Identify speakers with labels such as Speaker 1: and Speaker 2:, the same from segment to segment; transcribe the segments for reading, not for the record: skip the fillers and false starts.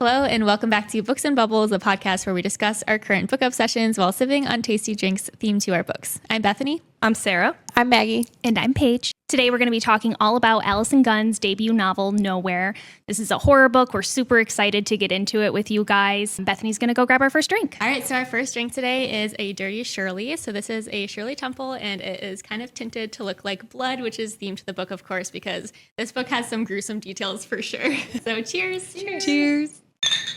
Speaker 1: Hello, and welcome back to Books and Bubbles, a podcast where we discuss our current book obsessions while sipping on tasty drinks themed to our books. I'm Bethany.
Speaker 2: I'm Sarah.
Speaker 3: I'm Maggie.
Speaker 4: And I'm Paige. Today we're going to be talking all about Allison Gunn's debut novel, Nowhere. This is a horror book. We're super excited to get into it with you guys. Bethany's going to go grab our first drink.
Speaker 1: All right, so our first drink today is a Dirty Shirley. So this is a Shirley Temple, and it is kind of tinted to look like blood, which is themed to the book, of course, because this book has some gruesome details for sure. So cheers.
Speaker 2: Cheers.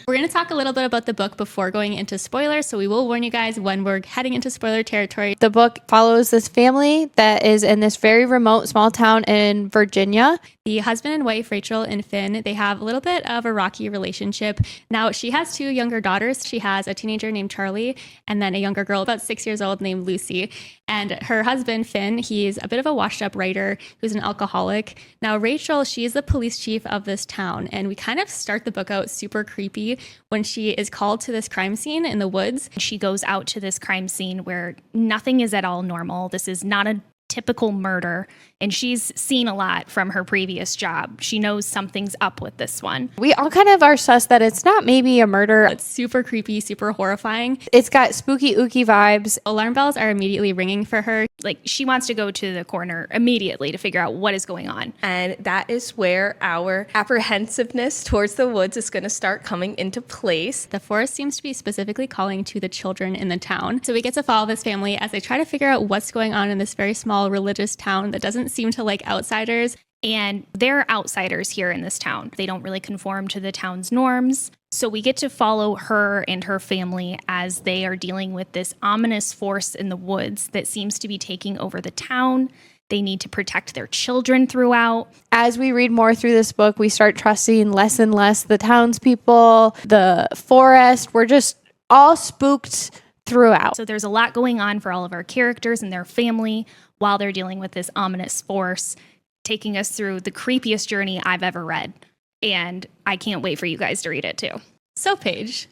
Speaker 1: We're going to talk a little bit about the book before going into spoilers, so we will warn you guys when we're heading into spoiler territory.
Speaker 3: The book follows this family that is in this very remote small town in Virginia.
Speaker 1: The husband and wife, Rachel and Finn, they have a little bit of a rocky relationship. Now, she has two younger daughters. She has a teenager named Charlie and then a younger girl about 6 years old named Lucy. And her husband, Finn, he's a bit of a washed-up writer who's an alcoholic. Now, Rachel, she's the police chief of this town, and we kind of start the book out super creepy when she is called to this crime scene in the woods.
Speaker 4: She goes out to this crime scene where nothing is at all normal. This is not a typical murder, and she's seen a lot from her previous job. She knows something's up with this one.
Speaker 3: We all kind of are sus that it's not maybe a murder.
Speaker 1: It's super creepy, super horrifying.
Speaker 3: It's got spooky, ooky vibes.
Speaker 1: Alarm bells are immediately ringing for her.
Speaker 4: Like, she wants to go to the coroner immediately to figure out what is going on.
Speaker 2: And that is where our apprehensiveness towards the woods is going to start coming into place.
Speaker 1: The forest seems to be specifically calling to the children in the town. So we get to follow this family as they try to figure out what's going on in this very small religious town that doesn't seem to like outsiders.
Speaker 4: And they're outsiders here in this town. They don't really conform to the town's norms. So we get to follow her and her family as they are dealing with this ominous force in the woods that seems to be taking over the town. They need to protect their children throughout.
Speaker 3: As we read more through this book, we start trusting less and less the townspeople, the forest. We're just all spooked throughout.
Speaker 4: So there's a lot going on for all of our characters and their family while they're dealing with this ominous force, taking us through the creepiest journey I've ever read. And I can't wait for you guys to read it too.
Speaker 1: So, Paige,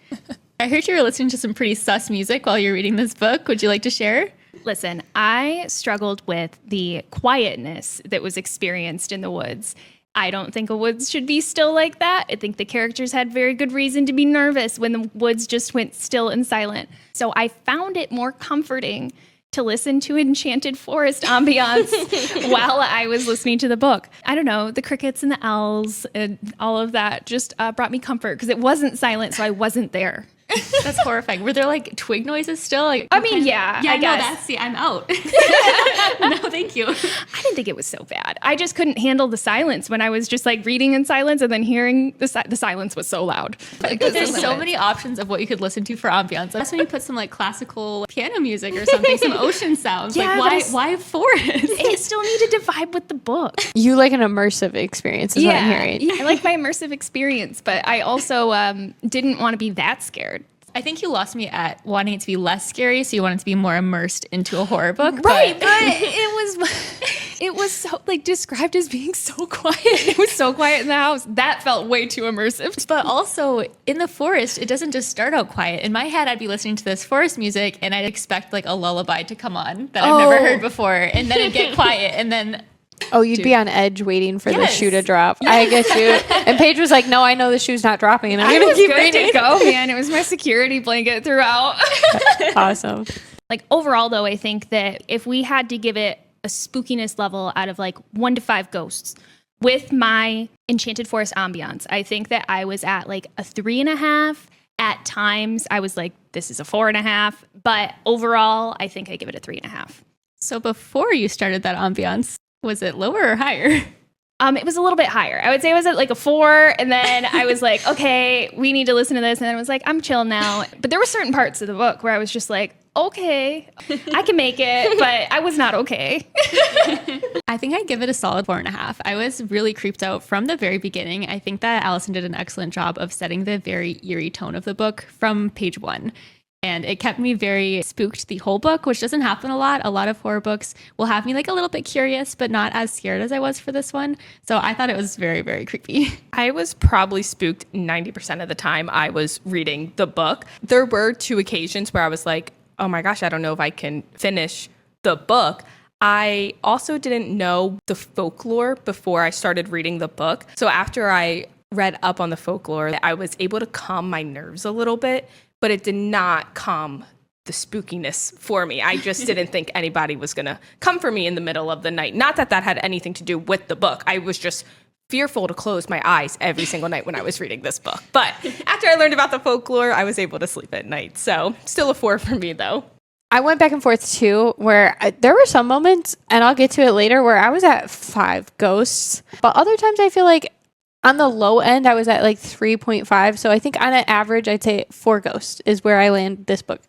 Speaker 1: I heard you were listening to some pretty sus music while you're reading this book. Would you like to share?
Speaker 4: Listen, I struggled with the quietness that was experienced in the woods. I don't think a woods should be still like that. I think the characters had very good reason to be nervous when the woods just went still and silent. So I found it more comforting to listen to enchanted forest ambiance while I was listening to the book. I don't know, the crickets and the owls and all of that just brought me comfort because it wasn't silent, so I wasn't there.
Speaker 1: That's horrifying. Were there like twig noises still? Like,
Speaker 4: I mean, yeah, I guess.
Speaker 1: I'm out. No, thank you.
Speaker 4: I didn't think it was so bad. I just couldn't handle the silence when I was just like reading in silence and then hearing the silence was so loud.
Speaker 1: There's so many options of what you could listen to for ambiance. That's when you put some like classical piano music or something, some ocean sounds.
Speaker 4: Yeah,
Speaker 1: like why forest?
Speaker 4: It still needed to vibe with the book.
Speaker 3: You like an immersive experience is what I'm hearing.
Speaker 4: I like my immersive experience, but I also didn't want to be that scared.
Speaker 1: I think you lost me at wanting it to be less scary, so you wanted to be more immersed into a horror book.
Speaker 4: Right, but it was so like described as being so quiet. It was so quiet in the house. That felt way too immersive.
Speaker 1: But also in the forest, it doesn't just start out quiet. In my head, I'd be listening to this forest music and I'd expect like a lullaby to come on that I've never heard before. And then it'd get quiet and then...
Speaker 3: Oh, you'd be on edge waiting for the shoe to drop. I get you. And Paige was like, no, I know the shoe's not dropping. And I'm going to keep reading.
Speaker 4: To go, man. It was my security blanket throughout.
Speaker 3: Awesome.
Speaker 4: Like overall, though, I think that if we had to give it a spookiness level out of like 1 to 5 ghosts with my Enchanted Forest ambiance, I think that I was at like a 3.5. At times, I was like, this is a 4.5. But overall, I think I give it a 3.5.
Speaker 1: So before you started that ambiance, was it lower or higher?
Speaker 4: It was a little bit higher. I would say it was at like a 4. And then I was like, okay, we need to listen to this. And then I was like, I'm chill now. But there were certain parts of the book where I was just like, okay, I can make it. But I was not okay.
Speaker 1: I think I'd give it a solid 4.5. I was really creeped out from the very beginning. I think that Allison did an excellent job of setting the very eerie tone of the book from page 1. And it kept me very spooked the whole book, which doesn't happen a lot. A lot of horror books will have me like a little bit curious, but not as scared as I was for this one. So I thought it was very, very creepy.
Speaker 2: I was probably spooked 90% of the time I was reading the book. There were 2 occasions where I was like, oh my gosh, I don't know if I can finish the book. I also didn't know the folklore before I started reading the book. So after I read up on the folklore, I was able to calm my nerves a little bit, but it did not calm the spookiness for me. I just didn't think anybody was going to come for me in the middle of the night. Not that that had anything to do with the book. I was just fearful to close my eyes every single night when I was reading this book. But after I learned about the folklore, I was able to sleep at night. So still a 4 for me, though.
Speaker 3: I went back and forth too, where there were some moments, and I'll get to it later, where I was at 5 ghosts. But other times I feel like on the low end, I was at like 3.5. So I think on an average, I'd say 4 ghosts is where I land this book.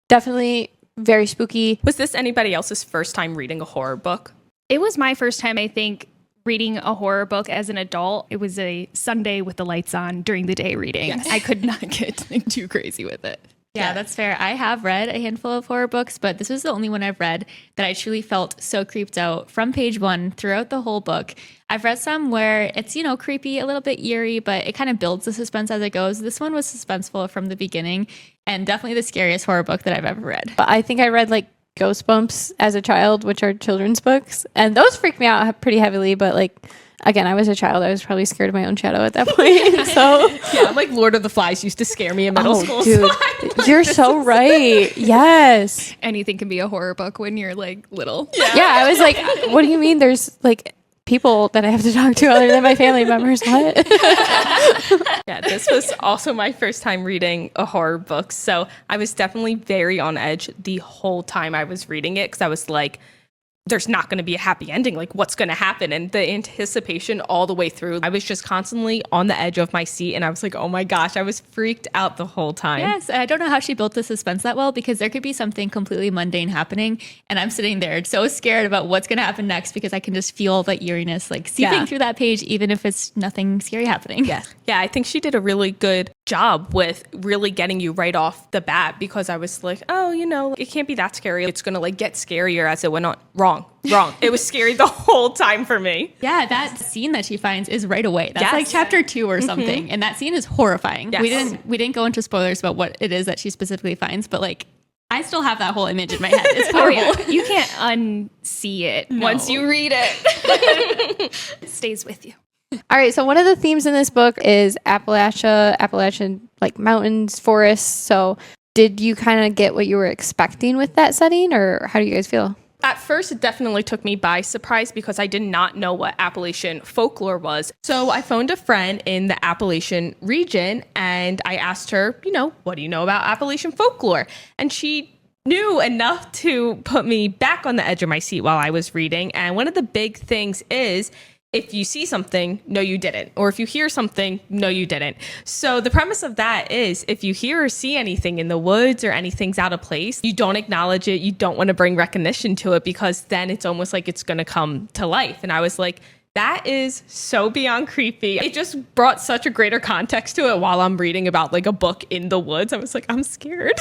Speaker 3: Definitely very spooky.
Speaker 2: Was this anybody else's first time reading a horror book?
Speaker 4: It was my first time, I think, reading a horror book as an adult. It was a Sunday with the lights on during the day reading. Yes. I could not get too crazy with it.
Speaker 1: Yeah, that's fair. I have read a handful of horror books, but this was the only one I've read that I truly felt so creeped out from page 1 throughout the whole book. I've read some where it's, creepy, a little bit eerie, but it kind of builds the suspense as it goes. This one was suspenseful from the beginning and definitely the scariest horror book that I've ever read.
Speaker 3: But I think I read like Goosebumps as a child, which are children's books, and those freaked me out pretty heavily, but like again, I was a child. I was probably scared of my own shadow at that point. So
Speaker 2: yeah, like Lord of the Flies used to scare me in middle school.
Speaker 3: Dude,
Speaker 2: so
Speaker 3: you're so right. Yes.
Speaker 4: Anything can be a horror book when you're like little.
Speaker 3: Yeah, I was like, what do you mean there's like people that I have to talk to other than my family members? What?
Speaker 2: Yeah, this was also my first time reading a horror book. So I was definitely very on edge the whole time I was reading it because I was like, there's not going to be a happy ending. Like, what's going to happen? And the anticipation all the way through, I was just constantly on the edge of my seat. And I was like, oh my gosh, I was freaked out the whole time.
Speaker 1: Yes, I don't know how she built the suspense that well because there could be something completely mundane happening. And I'm sitting there so scared about what's going to happen next because I can just feel the eeriness like seeping through that page, even if it's nothing scary happening.
Speaker 2: Yeah. Yeah, I think she did a really good job with really getting you right off the bat because I was like, oh, it can't be that scary. It's going to like get scarier as it went on. Wrong. It was scary the whole time for me.
Speaker 1: Yeah, that scene that she finds is right away. That's like chapter 2 or something. Mm-hmm. And that scene is horrifying. Yes. We didn't go into spoilers about what it is that she specifically finds, but like I still have that whole image in my head. It's horrible.
Speaker 4: Oh, yeah. You can't unsee it once you read it. It stays with you.
Speaker 3: All right, so one of the themes in this book is Appalachian like mountains, forests. So did you kind of get what you were expecting with that setting, or how do you guys feel?
Speaker 2: At first, it definitely took me by surprise because I did not know what Appalachian folklore was. So I phoned a friend in the Appalachian region and I asked her, what do you know about Appalachian folklore? And she knew enough to put me back on the edge of my seat while I was reading. And one of the big things is, if you see something, no, you didn't. Or if you hear something, no, you didn't. So the premise of that is if you hear or see anything in the woods or anything's out of place, you don't acknowledge it. You don't want to bring recognition to it because then it's almost like it's going to come to life. And I was like, that is so beyond creepy. It just brought such a greater context to it while I'm reading about like a book in the woods. I was like, I'm scared.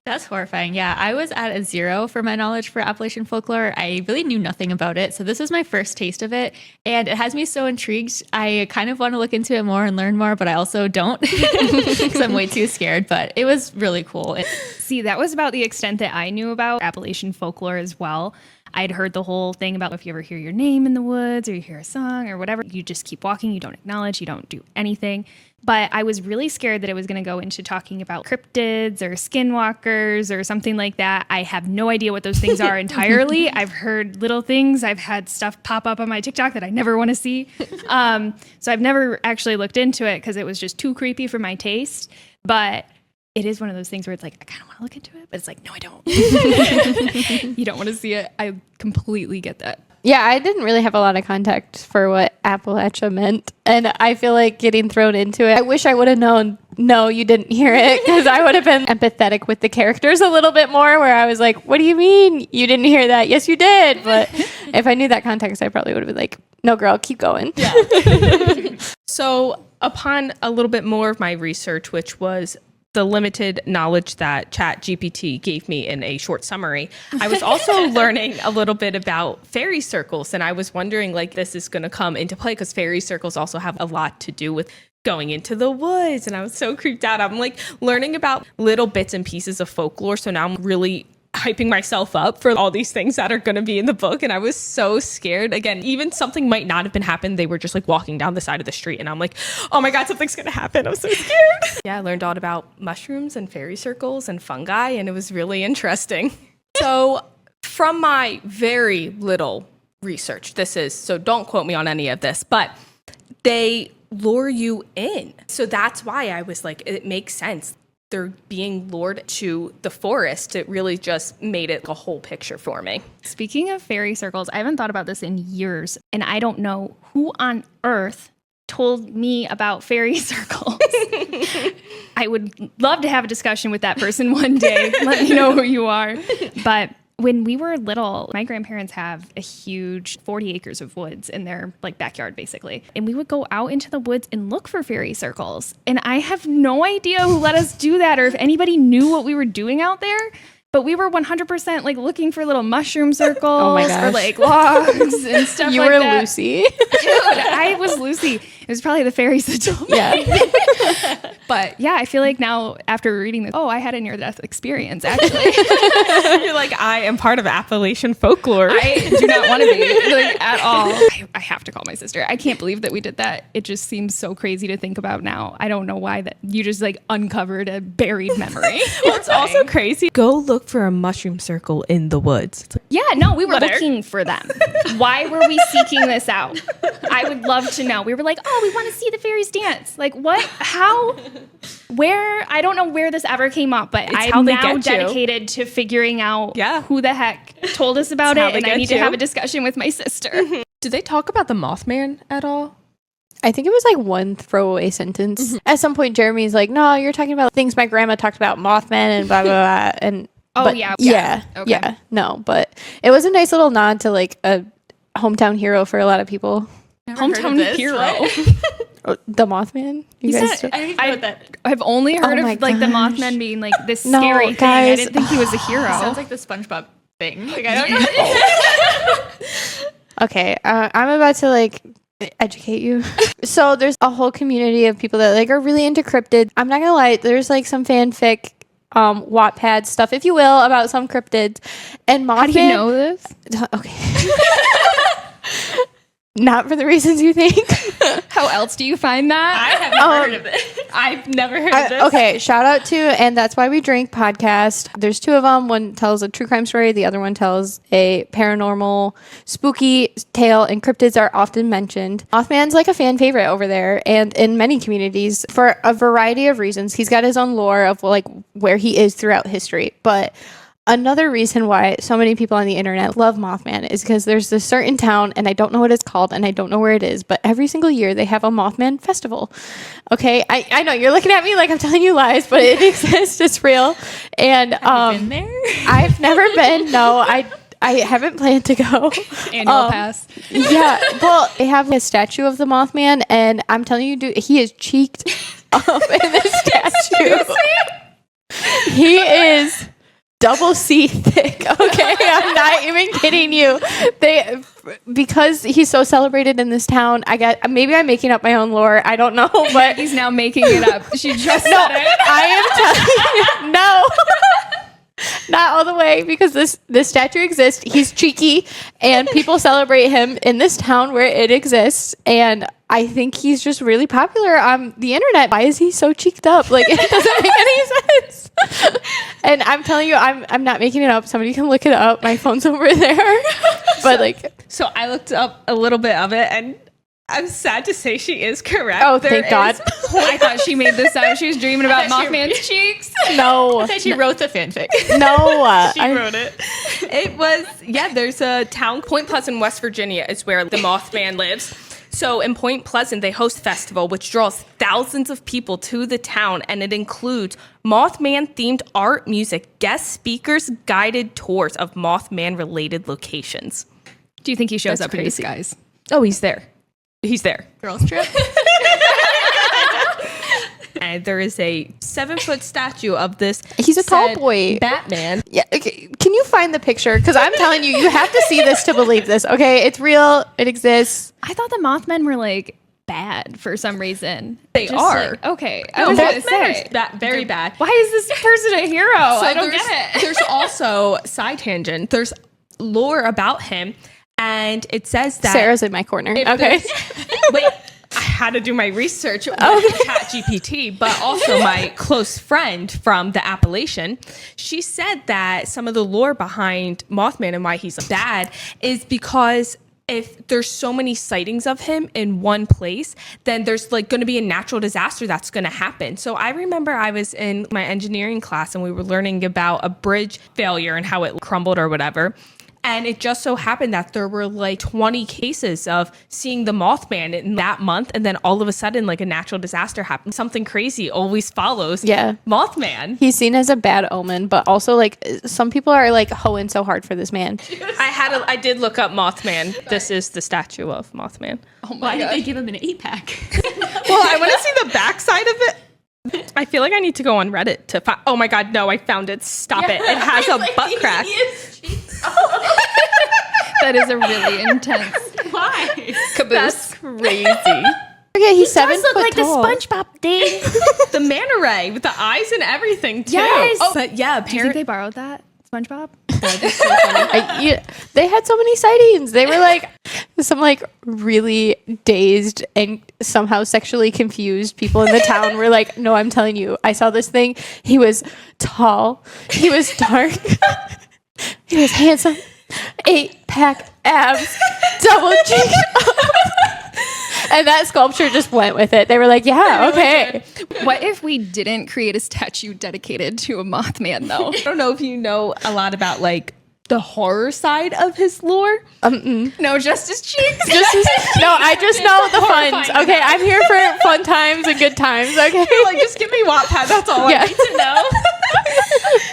Speaker 1: That's horrifying. Yeah, I was at a 0 for my knowledge for Appalachian folklore. I really knew nothing about it. So this was my first taste of it. And it has me so intrigued. I kind of want to look into it more and learn more, but I also don't because I'm way too scared. But it was really cool.
Speaker 4: See, that was about the extent that I knew about Appalachian folklore as well. I'd heard the whole thing about if you ever hear your name in the woods or you hear a song or whatever, you just keep walking, you don't acknowledge, you don't do anything. But I was really scared that it was going to go into talking about cryptids or skinwalkers or something like that. I have no idea what those things are entirely. I've heard little things. I've had stuff pop up on my TikTok that I never want to see. So I've never actually looked into it because it was just too creepy for my taste. But it is one of those things where it's like, I kind of want to look into it, but it's like, no, I don't. You don't want to see it. I completely get that.
Speaker 3: Yeah, I didn't really have a lot of context for what Appalachia meant. And I feel like getting thrown into it, I wish I would have known, no, you didn't hear it, because I would have been empathetic with the characters a little bit more, where I was like, what do you mean you didn't hear that? Yes, you did. But if I knew that context, I probably would have been like, no, girl, keep going.
Speaker 2: Yeah. So upon a little bit more of my research, which was the limited knowledge that ChatGPT gave me in a short summary, I was also learning a little bit about fairy circles. And I was wondering, like, this is going to come into play because fairy circles also have a lot to do with going into the woods. And I was so creeped out. I'm like learning about little bits and pieces of folklore. So now I'm really hyping myself up for all these things that are going to be in the book. And I was so scared. Again, even something might not have been happening. They were just like walking down the side of the street. And I'm like, oh my God, something's going to happen. I'm so scared. Yeah, I learned all about mushrooms and fairy circles and fungi. And it was really interesting. So from my very little research, so don't quote me on any of this, but they lure you in. So that's why I was like, it makes sense. They're being lured to the forest. It really just made it a whole picture for me.
Speaker 4: Speaking of fairy circles, I haven't thought about this in years, and I don't know who on earth told me about fairy circles. I would love to have a discussion with that person one day. Let me know who you are. But when we were little, my grandparents have a huge 40 acres of woods in their like backyard, basically. And we would go out into the woods and look for fairy circles. And I have no idea who let us do that or if anybody knew what we were doing out there. But we were 100% like looking for little mushroom circles or like logs and stuff
Speaker 3: You
Speaker 4: like
Speaker 3: were
Speaker 4: that.
Speaker 3: Lucy.
Speaker 4: Dude, I was Lucy. It was probably the fairies that told me.
Speaker 3: Yeah.
Speaker 4: But yeah, I feel like now after reading this, I had a near-death experience, actually.
Speaker 2: You're like, I am part of Appalachian folklore.
Speaker 4: I do not want to be like at all. I have to call my sister. I can't believe that we did that. It just seems so crazy to think about now. I don't know why that you just like uncovered a buried memory.
Speaker 2: Well, it's also crazy. Go look for a mushroom circle in the woods. It's like,
Speaker 4: Yeah, no, we were looking for them. Why were we seeking this out? I would love to know. We were like, we want to see the fairies dance. Like, what? How? Where? I don't know where this ever came up, but
Speaker 2: how
Speaker 4: I'm
Speaker 2: they
Speaker 4: now
Speaker 2: get you.
Speaker 4: dedicated to figuring out who the heck told us about
Speaker 2: how
Speaker 4: it,
Speaker 2: they
Speaker 4: and I
Speaker 2: get
Speaker 4: need to
Speaker 2: you.
Speaker 4: have a discussion with my sister.
Speaker 2: did they talk about the Mothman at all?
Speaker 3: I think it was like one throwaway sentence. At some point, Jeremy's like, no, you're talking about things my grandma talked about, Mothman and blah, blah, blah. And
Speaker 4: Okay.
Speaker 3: No, but it was a nice little nod to like a hometown hero for a lot of people.
Speaker 4: Hometown hero.
Speaker 3: The Mothman?
Speaker 4: I've only heard
Speaker 3: my
Speaker 4: of like the
Speaker 3: gosh.
Speaker 4: Mothman being like this
Speaker 3: No,
Speaker 4: scary thing. I
Speaker 3: guys.
Speaker 4: didn't think he was a hero.
Speaker 5: Sounds like the SpongeBob thing. Like, I don't know.
Speaker 3: Okay, I'm about to like educate you. So there's a whole community of people that like are really into cryptids. I'm not gonna lie, there's like some fanfic, Wattpad stuff, if you will, about some cryptids. And Mothman.
Speaker 4: How do you know this?
Speaker 3: Okay. Not for the reasons you think.
Speaker 4: How else do you find that?
Speaker 5: I haven't heard of it.
Speaker 2: I've never heard of this.
Speaker 3: Okay, shout out to And That's Why We Drink podcast. There's two of them. One tells a true crime story. The other one tells a paranormal, spooky tale, and cryptids are often mentioned. Mothman's like a fan favorite over there and in many communities for a variety of reasons. He's got his own lore of like where he is throughout history. But another reason why so many people on the internet love Mothman is because there's this certain town, and I don't know what it's called, and I don't know where it is, but every single year they have a Mothman festival. Okay, I know you're looking at me like I'm telling you lies, but it exists. It's real. And
Speaker 5: Been there?
Speaker 3: I've never been. No, I haven't planned to go.
Speaker 4: Annual pass.
Speaker 3: Yeah, well, they have a statue of the Mothman, and I'm telling you, dude, he is cheeked up in this statue. He is double C thick. Okay, I'm not even kidding you. Because he's so celebrated in this town. Maybe I'm making up my own lore. I don't know, but
Speaker 4: He's now making it up. She just
Speaker 3: no,
Speaker 4: said it.
Speaker 3: I am telling you, no. Not all the way, because this statue exists. He's cheeky, and people celebrate him in this town where it exists. And I think he's just really popular on the internet. Why is he so cheeked up? Like, it doesn't make any sense. And I'm telling you, I'm not making it up. Somebody can look it up. My phone's over there. But like,
Speaker 2: So I looked up a little bit of it, and I'm sad to say she is correct.
Speaker 3: oh, thank God.
Speaker 4: I thought she made this up. She was dreaming about Mothman's cheeks.
Speaker 3: No,
Speaker 5: She wrote the fanfic.
Speaker 3: no.
Speaker 2: She wrote it. It was, there's a town, Point Pleasant, West Virginia is where the Mothman lives. So in Point Pleasant, they host a festival which draws thousands of people to the town, and it includes Mothman-themed art, music, guest speakers, guided tours of Mothman-related locations.
Speaker 4: Do you think he shows
Speaker 2: That's
Speaker 4: up in
Speaker 2: crazy.
Speaker 4: disguise?
Speaker 2: Oh, he's there. He's there.
Speaker 5: Girls trip.
Speaker 2: And there is a 7-foot statue of this.
Speaker 3: He's a tall
Speaker 2: said
Speaker 3: boy.
Speaker 2: Batman.
Speaker 3: Yeah, okay. Can you find the picture? Because I'm telling you, you have to see this to believe this. Okay, it's real. It exists.
Speaker 4: I thought the Mothmen were like bad for some reason.
Speaker 2: They
Speaker 4: Just
Speaker 2: are.
Speaker 4: like, okay. I
Speaker 2: No,
Speaker 4: was gonna
Speaker 2: Mothman are
Speaker 4: say,
Speaker 2: very bad.
Speaker 4: why is this person a hero?
Speaker 2: So
Speaker 4: I don't
Speaker 2: there's,
Speaker 4: get it.
Speaker 2: There's also side tangent. There's lore about him, and it says that
Speaker 3: Sarah's in my corner.
Speaker 2: if
Speaker 3: Okay.
Speaker 2: wait, I had to do my research with ChatGPT, but also my close friend from the Appalachian. She said that some of the lore behind Mothman and why he's bad is because if there's so many sightings of him in one place, then there's like going to be a natural disaster that's going to happen. So I remember I was in my engineering class and we were learning about a bridge failure and how it crumbled or whatever. And it just so happened that there were like 20 cases of seeing the Mothman in that month. And then all of a sudden, like a natural disaster happened. Something crazy always follows Mothman.
Speaker 3: He's seen as a bad omen, but also like some people are like hoeing so hard for this man.
Speaker 2: I did look up Mothman. This is the statue of Mothman.
Speaker 1: Why did they give him an 8-pack?
Speaker 2: Well, I want to see the backside of it. I feel like I need to go on Reddit to find. Oh my God, no, I found it. Stop it. It has a butt crack.
Speaker 4: That is a really intense
Speaker 1: Why?
Speaker 4: caboose.
Speaker 2: That's crazy.
Speaker 3: Okay, he's 7 foot tall.
Speaker 4: SpongeBob thing.
Speaker 2: The manta ray with the eyes and everything too.
Speaker 4: Yes.
Speaker 2: Oh, but yeah,
Speaker 4: Do you think they borrowed that? SpongeBob?
Speaker 3: They had so many sightings. They were like some like really dazed and somehow sexually confused people in the town were like, no, I'm telling you, I saw this thing. He was tall. He was dark. He was handsome. 8-pack abs. Double cheek. And that sculpture just went with it. They were like, yeah, okay.
Speaker 4: What if we didn't create a statue dedicated to a Mothman, though?
Speaker 2: I don't know if you know a lot about like the horror side of his lore.
Speaker 4: No, just his cheeks.
Speaker 3: No, I just know the funs. Okay, I'm here for fun times and good times. Okay.
Speaker 2: Like, just give me Wattpad. That's all I need to know.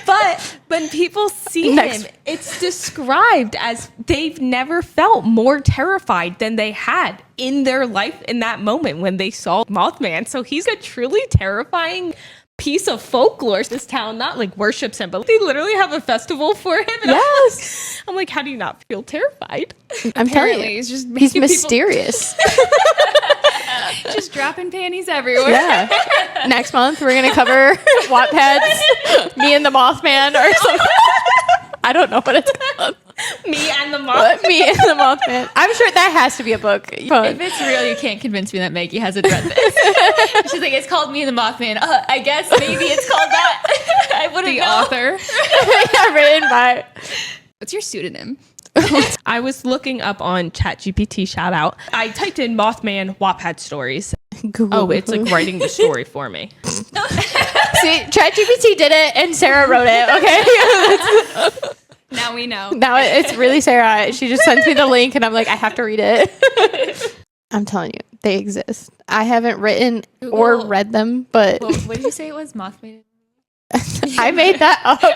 Speaker 2: But when people see him, it's described as they've never felt more terrified than they had in their life in that moment when they saw Mothman. So he's a truly terrifying piece of folklore. This town not like worships him, but they literally have a festival for him. And
Speaker 3: Yes.
Speaker 2: I'm like, how do you not feel terrified?
Speaker 3: I'm telling you.
Speaker 4: He's just
Speaker 3: He's
Speaker 4: making people
Speaker 3: mysterious.
Speaker 4: just dropping panties everywhere.
Speaker 3: Yeah. Next month, we're going to cover Wattpad's Me and the Mothman or something. I don't know what it's called.
Speaker 2: Me and the Mothman.
Speaker 3: Me and the Mothman. I'm sure that has to be a book.
Speaker 1: If it's real, you can't convince me that Maggie hasn't read this. She's like, it's called Me and the Mothman. I guess maybe it's called that. I wouldn't
Speaker 4: The
Speaker 1: know.
Speaker 4: author.
Speaker 3: Yeah, written by.
Speaker 4: What's your pseudonym?
Speaker 2: I was looking up on ChatGPT, shout out. I typed in Mothman Wattpad stories.
Speaker 3: Google.
Speaker 2: Oh, it's like writing the story for me.
Speaker 3: See, ChatGPT did it and Sarah wrote it, okay?
Speaker 4: Now we know.
Speaker 3: Now it's really Sarah. She just sends me the link and I'm like, I have to read it. I'm telling you, they exist. I haven't written or
Speaker 1: Google.
Speaker 3: read them, but
Speaker 1: What did you say it was? Mothman?
Speaker 3: I made that up. Okay,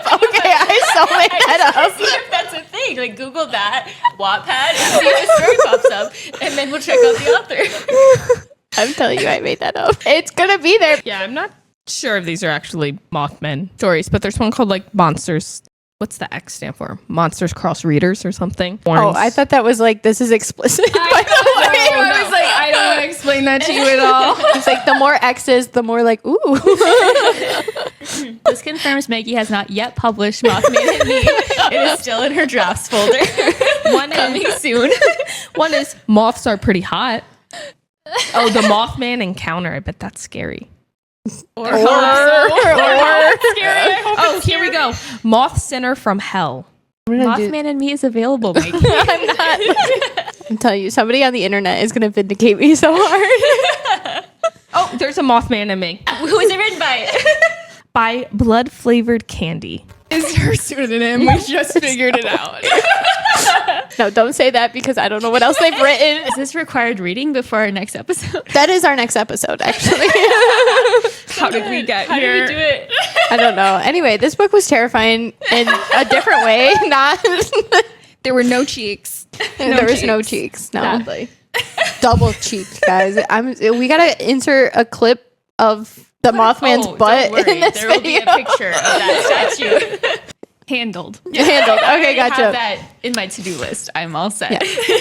Speaker 3: I so made that up.
Speaker 1: See if that's a thing. Like, Google that, Wattpad, and see if the story pops up, and then we'll check out the author.
Speaker 3: I'm telling you, I made that up. It's gonna be there.
Speaker 2: Yeah, I'm not sure if these are actually Mothman stories, but there's one called like Monsters. What's the X stand for? Monsters Cross Readers or something?
Speaker 3: Oh, I thought that was like, this is explicit. By the way.
Speaker 4: I was like, I don't want to explain that to you at all.
Speaker 3: It's like the more X's, the more like, ooh.
Speaker 1: This confirms Maggie has not yet published Mothman and Me. It is still in her drafts folder.
Speaker 2: one coming soon. One is Moths Are Pretty Hot. Oh, the Mothman Encounter. I bet that's scary.
Speaker 1: Or
Speaker 3: Or
Speaker 1: scary.
Speaker 2: Oh, here we go. Moth Sinner from Hell.
Speaker 1: Mothman and Me is available, Maggie.
Speaker 3: I'm telling you, somebody on the internet is gonna vindicate me so hard.
Speaker 2: Oh, there's a Mothman in me.
Speaker 1: Who is it written by?
Speaker 2: By Blood Flavored Candy.
Speaker 4: Is her pseudonym? We just figured it out.
Speaker 3: No, don't say that because I don't know what else they've written.
Speaker 1: Is this required reading before our next episode?
Speaker 3: That is our next episode, actually.
Speaker 2: How did we get
Speaker 1: How
Speaker 2: here?
Speaker 1: did we do it?
Speaker 3: I don't know. Anyway, this book was terrifying in a different way. Not
Speaker 4: There were no cheeks.
Speaker 3: there was no cheeks. No,
Speaker 1: Sadly.
Speaker 3: double cheeked, guys. We gotta insert a clip of the Mothman's butt
Speaker 1: Don't worry.
Speaker 3: in this
Speaker 1: There will be
Speaker 3: video.
Speaker 1: a picture of that statue.
Speaker 4: Handled.
Speaker 3: Handled. Okay,
Speaker 1: I have
Speaker 3: gotcha.
Speaker 1: that in my to-do list. I'm all set.
Speaker 3: Yeah.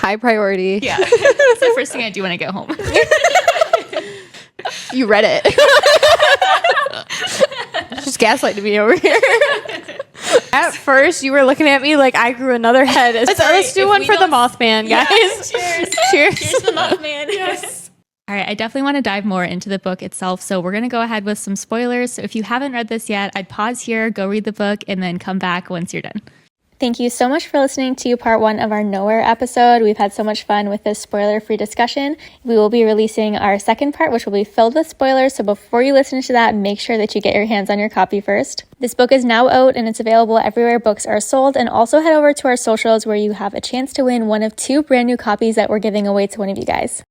Speaker 3: high priority.
Speaker 5: Yeah. It's the first thing I do when I get home.
Speaker 3: You read it. Just gaslighting me over here. At first, you were looking at me like I grew another head. Let's do one for the Mothman, guys.
Speaker 5: Cheers.
Speaker 3: Cheers.
Speaker 5: Cheers to the Mothman. Yes.
Speaker 1: All right, I definitely want to dive more into the book itself. So we're going to go ahead with some spoilers. So if you haven't read this yet, I'd pause here, go read the book, and then come back once you're done.
Speaker 6: Thank you so much for listening to part 1 of our Nowhere episode. We've had so much fun with this spoiler-free discussion. We will be releasing our second part, which will be filled with spoilers. So before you listen to that, make sure that you get your hands on your copy first. This book is now out and it's available everywhere books are sold. And also head over to our socials where you have a chance to win one of 2 brand new copies that we're giving away to one of you guys.